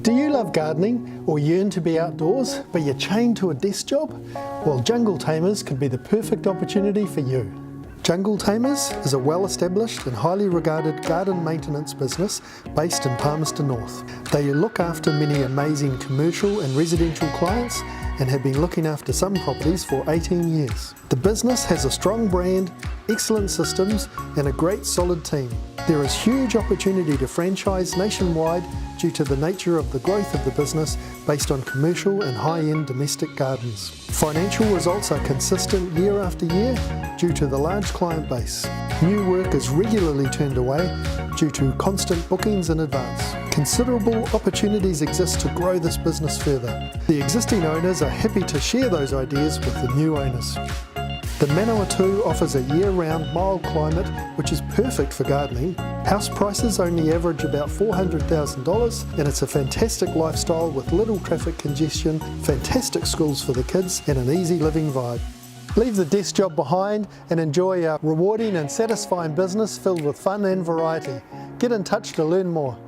Do you love gardening or yearn to be outdoors, but you're chained to a desk job? Well, Jungle Tamers could be the perfect opportunity for you. Jungle Tamers is a well-established and highly regarded garden maintenance business based in Palmerston North. They look after many amazing commercial and residential clients and have been looking after some properties for 18 years. The business has a strong brand, excellent systems and a great solid team. There is huge opportunity to franchise nationwide due to the nature of the growth of the business based on commercial and high-end domestic gardens. Financial results are consistent year after year due to the large client base. New work is regularly turned away due to constant bookings in advance. Considerable opportunities exist to grow this business further. The existing owners are happy to share those ideas with the new owners. The Manawatu offers a year-round mild climate which is perfect for gardening. House prices only average about $400,000 and it's a fantastic lifestyle with little traffic congestion, fantastic schools for the kids and an easy living vibe. Leave the desk job behind and enjoy a rewarding and satisfying business filled with fun and variety. Get in touch to learn more.